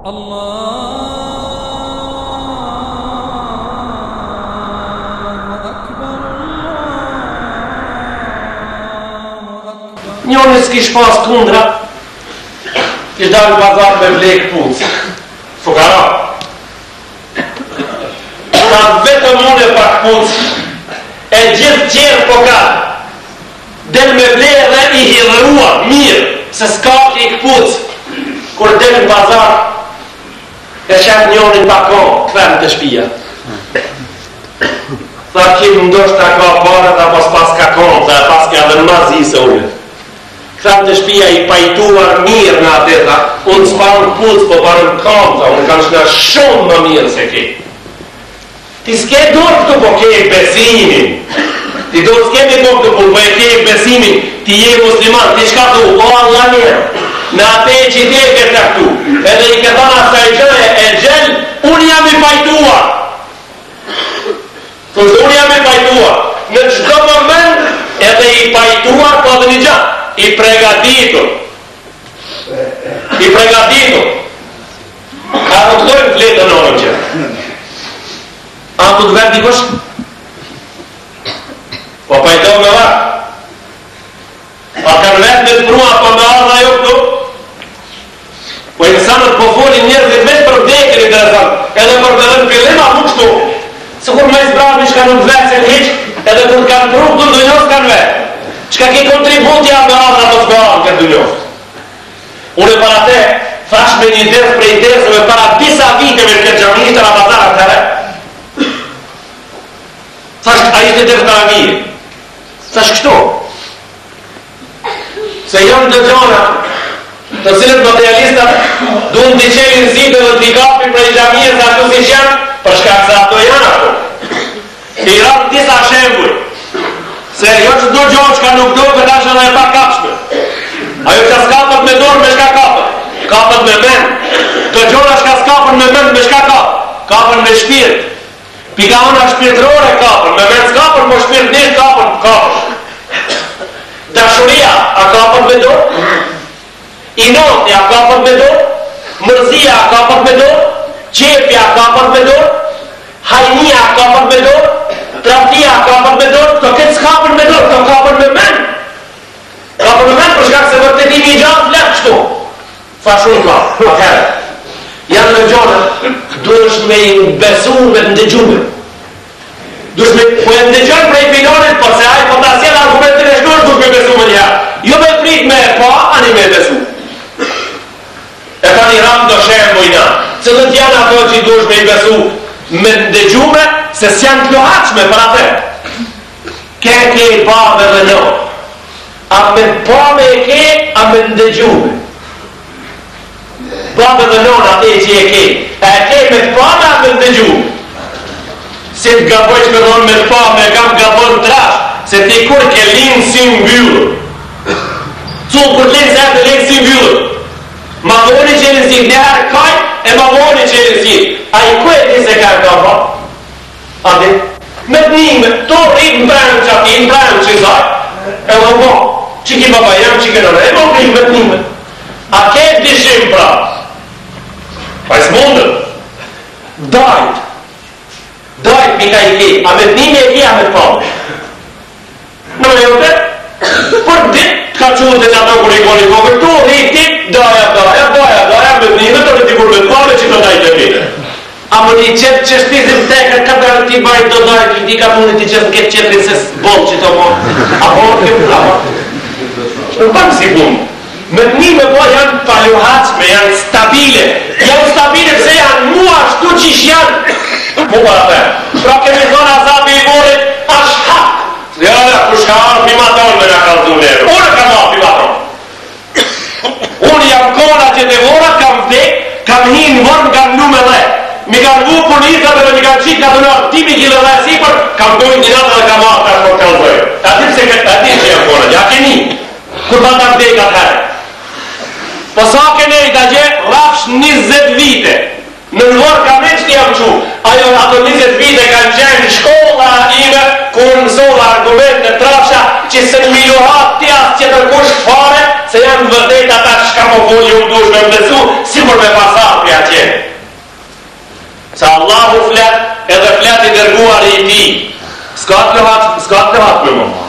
Njoni s'kish pas kundra, ish dalë pazar me vlek puc, fukara. Ka vetëm unë e pak puc, e gjithë tjerë po ka, del me vlek dhe i hidhërua, mirë, se s'ka i këpuc, kur del në pazar, e qëtë njonin pakon, këthem të shpia. Tha kim ndoshta ka pare, tha pas ka kon, tha pas ka dhe në mazi se unë. Këthem të shpia i pajtuar mirë në ateta, unë s'parën puc, po parën kam, tha, unë kanë shna shumë më mirë se ke. Ti s'ke dorë këtu, po ke besimin. Ti do s'ke me dorë këtu, po e ke besimin, ti je musliman, ti shka tu, o Allah mirë. Në atë e që te ke të këtu, edhe i këtana sa i gjëre e gjell, unë jam i pajtuar. Thështë unë jam i pajtuar. Në qdo moment, edhe i pajtuar, po dhe një gjatë. I pregatitur. A të dojnë fletën në që? A të të verdi kësh? Po pajtoj me varë. A kanë vetë me të prua, po me arda jo këtu? Po i nësanët po folin njerëzit vetë për vdekin interesant, edhe për të dhe në fillim a nuk shtu. Se kur me izbrami shka nuk vecin hiq, edhe kur kanë pru këtë dënjos kanë vetë. Qka ki kontributja me arda të zbarën këtë dënjos. Unë e para te, thash me një dërës prej dërësëve para disa viteve në këtë gjami, ishte Ramazanat të re. Thash, a ishte dërës të ramiri. Thash kështu. Se janë të gjona, të cilët materialistat duhen të qelin zite dhe t'i kapi prej gjamiës dhe ashtu si janë, për shkak se ato janë ato. I ratë disa shembuj, se jo që do gjohë që ka nuk do, këta është edhe e pa kapshme. Ajo që s'kapët me dorë, me shka kapët? Kapët me men. Të gjona shka s'kapën me men, me shka kapët? Kapën me shpirt. Pika ona shpirtrore kapën, me men s'kapën, po shpirt një kapën. Dashuria, a kapët me dorë? Inoti, a kapët me dorë? Mërzia, a kapët me dorë? Qepja, a kapët me dorë? Hajnia, a kapët me dorë? Traftia, a kapët me dorë? Këto këtë s'kapën me dorë, këto kapën me men. Kapën me men për shkak se vërtetimi i gjatë fletë kështu. Fa shumë ka, atëherë. Janë në gjone, duesh me i besu me të ndëgjume. Duesh me, po e ndëgjën prej pilonit, po se ajë potasjen argumentin e shkosh, duesh me besu me njëherë. Jo me prit me e pa, ani me besu. E ka një ramë do shembujna. Cëllët janë ato që i duesh me i besu me të ndëgjume, se s'janë të lohatshme për atë. Ke i babë dhe në. A me pa me e ke, a me ndëgjume. Babë dhe non atë që e ke. E ke me pa me a me ndëgjume. Si të gaboj që me dhonë me pa me kam gabon trash, se ti kur ke linë si mbyllë. Cullë kur linë se e të linë si mbyllë. Ma voni që në si njëherë kaj, e ma voni që në si. A i ku e ti se ka ka pa? A di? Me të njime, to rritë në brenë që ati, në brenë që i zaj. E dhe po, që ki baba jam, që ki nëre, e mo rritë me të njime. A ke dishim pra? Pa i s'mundën. Dajt. Dajt pika i ki. A me të njime e ki, a me të pamë. Në me jote? Për dit, ka qute që ato kur i goni kokër, tu rritit, daja, me të njime, të rriti kur me të pamë, që të dajt e pite. A më një qëtë që shpizim tekër, ka bërë t'i bajt do dajt, i ka punit t'i qëtë në këtë qëtërin se s'bol që të mo. A po, në bëmë si punë. Me të njime po janë paljuhaqme, janë stabile. Janë stabile pëse janë mua shtu që ish janë. Mu para të. Pra kemi thonë azabi i vorit, ashtë hak. Ja, kush ka arë pimaton me nga kalzunero. Unë kam arë pimaton. Unë jam kona që të vorat, kam vdek, kam hinë vërë, kam nume dhe. Mi kanë vu politat dhe mi kanë qitë ka të nërë timi kilo dhe sipër, kam dojnë një natë dhe kam arë ka shpo kalzojë. Atim se këtë, atim që jam kona, ja keni. Kur ta të vdek atëherë. Po sa kene i të gje, rafsh 20 vite. Në nëvër ka me që ti jam qu. Ajo ato 20 vite kanë gjenë shkolla ime, kur mësova argument në trafsha, që se në milohat ti asë që tërkush fare, se janë vërdet ata që shka po folë ju dush me mbesu, si për me pasar për atje. dërguar i ti. S'ka të lehat me mu.